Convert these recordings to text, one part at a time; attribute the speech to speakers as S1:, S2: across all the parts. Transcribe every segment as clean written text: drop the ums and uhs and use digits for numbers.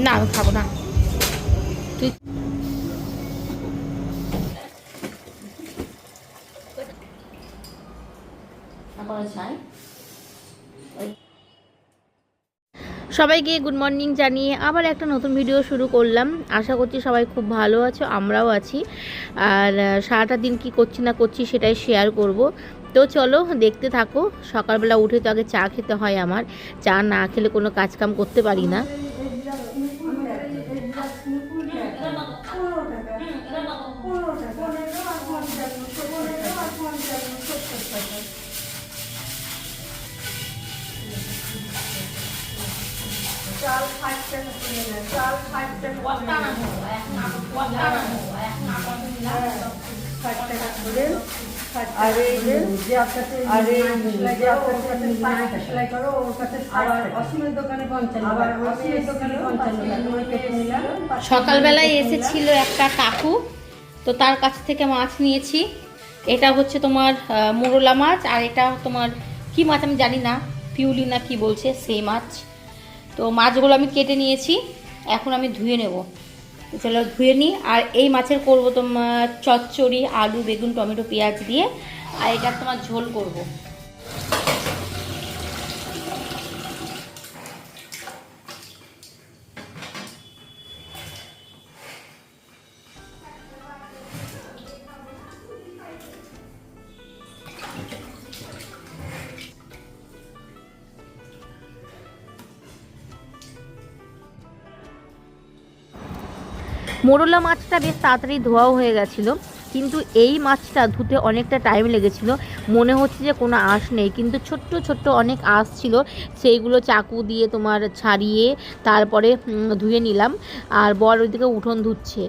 S1: না আমি খাবো না। তুই সবাইকে গুড মর্নিং জানিয়ে আবার একটা নতুন ভিডিও শুরু করলাম। আশা করছি সবাই খুব ভালো আছো, আমরাও আছি। আর সারাটা দিন কি করছি না করছি সেটাই শেয়ার করব। তো চলো দেখতে থাকো। সকালবেলা উঠে তো আগে চা খেতে হয় আমার, চা না খেলে কোনো কাজকাম করতে পারি না। সকালবেলায় এসেছিল একটা কাকু, তো তার কাছ থেকে মাছ নিয়েছি। এটা হচ্ছে তোমার মোরলা মাছ, আর এটা তোমার কি মাছ আমি জানি না, পিউলি না কি বলছে সেই মাছ। তো মাছগুলো আমি কেটে নিয়েছি, এখন আমি ধুয়ে নেব। চলো ধুয়ে নিই। আর এই মাছের করবো তোমার চচ্চড়ি, আলু বেগুন টমেটো পেঁয়াজ দিয়ে, আর এটা তোমার ঝোল করব। মোরলা মাছটা বেশ তাড়াতাড়ি ধোয়াও হয়ে গেছিলো, কিন্তু এই মাছটা ধুতে অনেকটা টাইম লেগেছিল। মনে হচ্ছে যে কোনো আঁশ নেই, কিন্তু ছোট্ট ছোট্ট অনেক আঁশ ছিল, সেইগুলো চাকু দিয়ে তোমার ছাড়িয়ে তারপরে ধুয়ে নিলাম। আর বর ওইদিকে উঠোন ধুচ্ছে।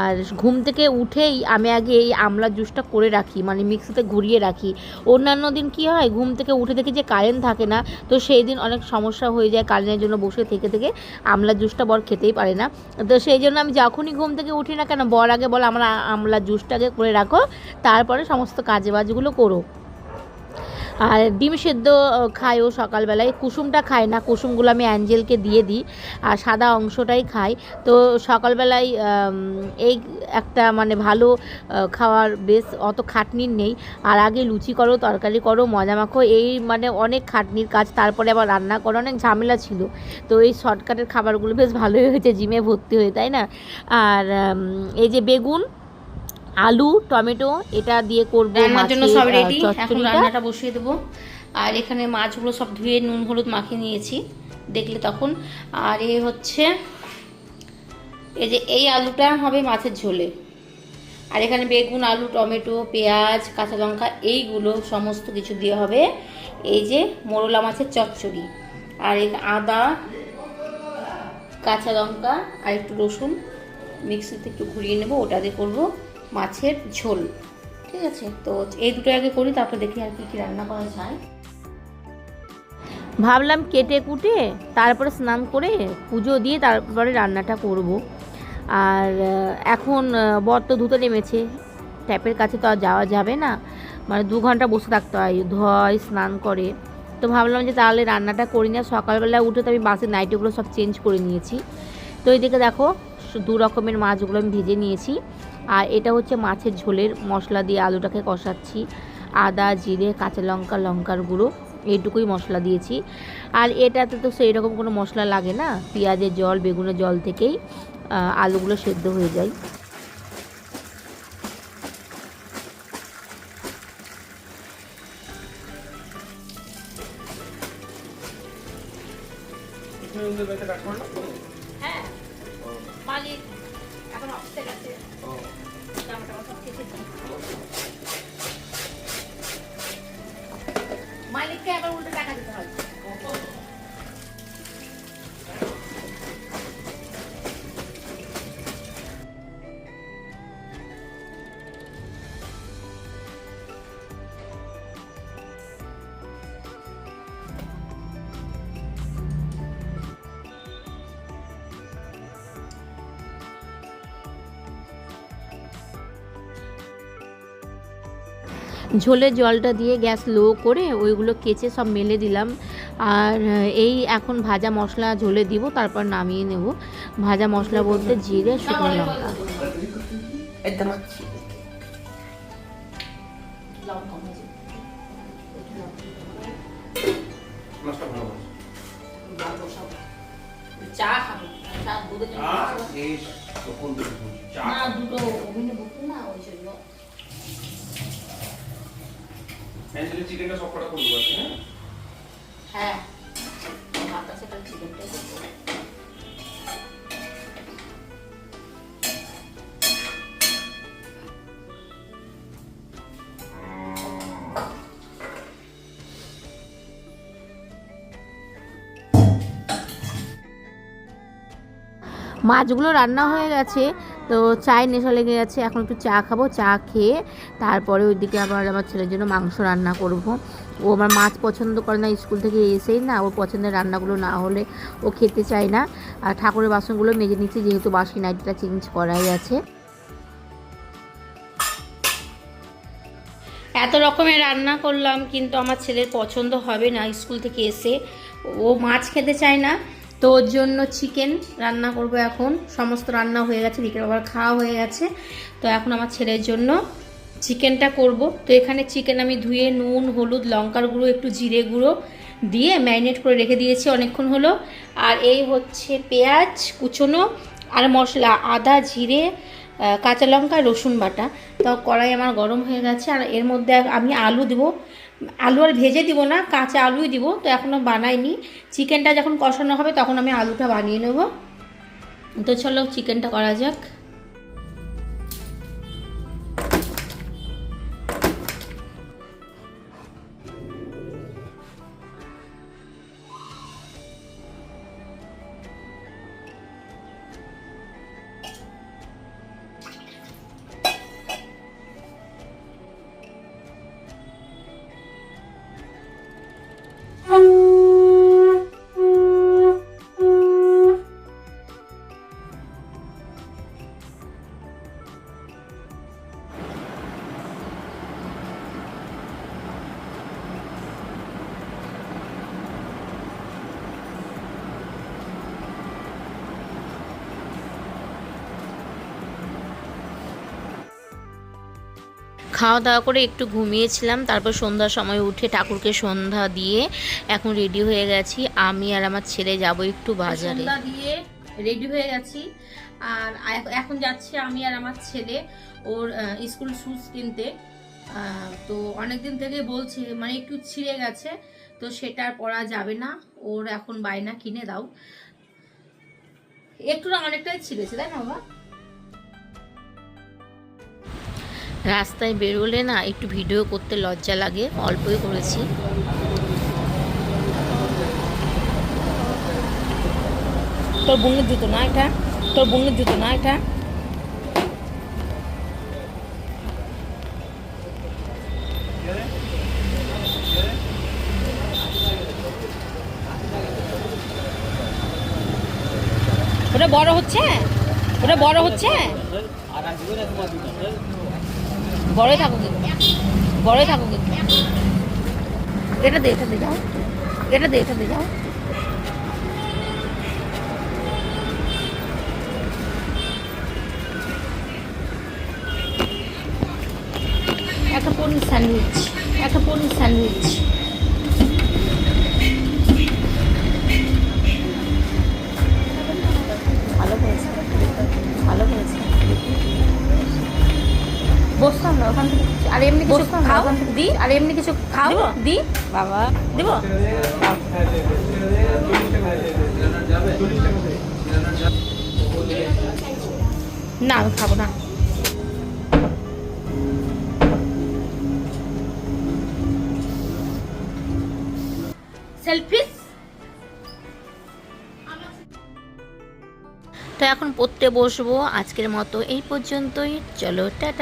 S1: আর ঘুম থেকে উঠেই আমি আগে এই আমলা জুসটা করে রাখি, মানে মিক্সিতে ঘুরিয়ে রাখি। অন্যান্য দিন কি হয়, ঘুম থেকে উঠে দেখি যে কারেন্ট থাকে না, তো সেই দিন অনেক সমস্যা হয়ে যায়, কারেন্টের জন্য বসে থেকে থেকে আমলা জুসটা বর খেতেই পারে না। তো সেই জন্য আমি যখনই ঘুম থেকে উঠি না কেন, বর আগে বলে আমরা আমলা জুসটাকে করে রাখো, তারপরে সমস্ত কাজে বাজগুলো করো। আর ডিম সেদ্ধ খায় ও সকালবেলায়, কুসুমটা খায় না, কুসুমগুলো আমি অ্যাঞ্জেলকে দিয়ে দিই, আর সাদা অংশটাই খাই। তো সকালবেলায় এই একটা মানে ভালো খাওয়ার, বেশ অত খাটনির নেই। আর আগে লুচি করো, তরকারি করো, মজা মাখো, এই মানে অনেক খাটনির কাজ, তারপরে আবার রান্না করো, অনেক ঝামেলা ছিল। তো এই শর্টকাটের খাবারগুলো বেশ ভালোই হয়েছে, জিমে ভর্তি হয়ে, তাই না? আর এই যে বেগুন আলু টমেটো এটা দিয়ে করবো রান্নার জন্য সব রেডি, এখন রান্নাটা বসিয়ে দেবো। আর এখানে মাছগুলো সব ধুয়ে নুন হলুদ মাখিয়ে নিয়েছি, দেখলে তখন। আর এ হচ্ছে এই যে এই আলুটা হবে মাছের ঝোলে, আর এখানে বেগুন আলু টমেটো পেঁয়াজ কাঁচা লঙ্কা এইগুলো সমস্ত কিছু দিয়ে হবে এই যে মোরলা মাছের চচ্চড়ি। আর আদা কাঁচা লঙ্কা আর একটু রসুন মিক্সিতে একটু ঘুরিয়ে নেবো, ওটা দিয়ে করবো মাছের ঝোল। ঠিক আছে, তো এই দুটো আগে করি, তারপর দেখি আর কি কি রান্না করা যায়। ভাবলাম কেটে কুটে তারপরে স্নান করে পুজো দিয়ে তারপরে রান্নাটা করব। আর এখন বর তো ধুতে নেমেছে, ট্যাপের কাছে তো আর যাওয়া যাবে না, মানে 2 ঘন্টা বসে থাকতে হয়, ধোয় স্নান করে। তো ভাবলাম যে তাহলে রান্নাটা করি না। সকালবেলা উঠে তো আমি বাসের নাইটিগুলো সব চেঞ্জ করে নিয়েছি। তো এইদিকে দেখো 2 রকমের মাছগুলো আমি ভেজে নিয়েছি। আর এটা হচ্ছে মাছের ঝোলের মশলা দিয়ে আলুটাকে কষাচ্ছি, আদা জিরে কাঁচা লঙ্কা লঙ্কার গুঁড়ো এইটুকুই মশলা দিয়েছি। আর এটাতে তো সেই রকম কোনো মশলা লাগে না, পেঁয়াজের জল বেগুনের জল থেকেই আলুগুলো সেদ্ধ হয়ে যায়। হ্যাঁ মালিক এখন অফিসে গেছে, মালিককে আবার উল্টো টাকা দিতে হয়। ঝোলের জলটা দিয়ে গ্যাস লো করে ওইগুলো কেচে সব মেলে দিলাম। আর এই এখন ভাজা মশলা ঝোলে দিব, তারপর নামিয়ে নেব। ভাজা মশলা বলতে জিরে, শুকনো লঙ্কা।
S2: চা খাবো, চা দুধে না দুটো ওভেনে বসে না ওই জন্য।
S3: চিকেনটা সব কটা করবো আছে।
S2: হ্যাঁ ভাতটা সেটা চিকেনটাই করবো।
S1: মাছগুলো রান্না হয়ে গেছে, তো চায়ের নেশা লেগে গেছে। এখন একটু চা খাবো, চা খেয়ে তারপরে ওইদিকে আবার আমার ছেলের জন্য মাংস রান্না করব। ও আমার মাছ পছন্দ করে না, স্কুল থেকে এসেই না ওর পছন্দের রান্নাগুলো না হলে ও খেতে চায় না। আর ঠাকুরের বাসনগুলো মেজে নিচ্ছি, যেহেতু বাসি নাইটটা চেঞ্জ করাই আছে। এত রকমের রান্না করলাম, কিন্তু আমার ছেলের পছন্দ হবে না। স্কুল থেকে এসে ও মাছ খেতে চায় না, তো ওর জন্য চিকেন রান্না করব। এখন সমস্ত রান্না হয়ে গেছে, বিকেল আবার খাওয়া হয়ে গেছে, তো এখন আমার ছেলের জন্য চিকেনটা করব। তো এখানে চিকেন আমি ধুয়ে নুন, হলুদ, লঙ্কার গুঁড়ো, একটু জিরে গুঁড়ো দিয়ে ম্যারিনেট করে রেখে দিয়েছি অনেকক্ষণ হলো। আর এই হচ্ছে পেঁয়াজ কুচোনো আর মশলা, আদা, জিরে, কাঁচা লঙ্কা, রসুন বাটা। তো কড়াই আমার গরম হয়ে গেছে, আর এর মধ্যে আমি আলু দেবো। আলু আর ভেজে দিব না, কাঁচা আলুই দিব। তো এখনও বানাইনি, চিকেনটা যখন কষানো হবে তখন আমি আলুটা বানিয়ে নেব। তো চলো চিকেনটা করা যাক। খাওয়া দাওয়া করে একটু ঘুমিয়েছিলাম, তারপর সন্ধ্যার সময় উঠে ঠাকুরকে সন্ধ্যা দিয়ে এখন রেডি হয়ে গেছি। আমি আর আমার ছেলে যাব একটু বাজারে। সন্ধ্যা দিয়ে রেডি হয়ে গেছি, আর এখন যাচ্ছি আমি আর আমার ছেলে ওর স্কুল শুজ কিনতে। তো অনেকদিন থেকে বলছে, মানে একটু ছিঁড়ে গেছে, তো সেটা আর পরা যাবে না। ওর এখন বায়না কিনে দাও। একটু না অনেকটাই ছিঁড়েছে, তাই না বাবা? রাস্তায় বেরোলে না একটু ভিডিও করতে লজ্জা লাগে, অল্পই করেছি। তোর বোনের জুতো না এটা, তোর বোনের জুতো না এটা। ওটা বড় হচ্ছে, ওটা বড় হচ্ছে, বড়ই থাকুক, বড়ই থাকুক। এটা দে, এটা দে যাও, এটা দে, এটা দে যাও। একটা পনির স্যান্ডউইচ, একটা পনির স্যান্ডউইচ। ভালো করেছে, ভালো করেছে। বসতাম না ওখান থেকে, আর এমনি কিছু খাও দি, আর এমনি কিছু খাও দি বাবা, দিব না, আমি খাবো না। সেলফিশ। তো এখন পড়তে বসবো। আজকের মতো এই পর্যন্তই, চলো টাটা।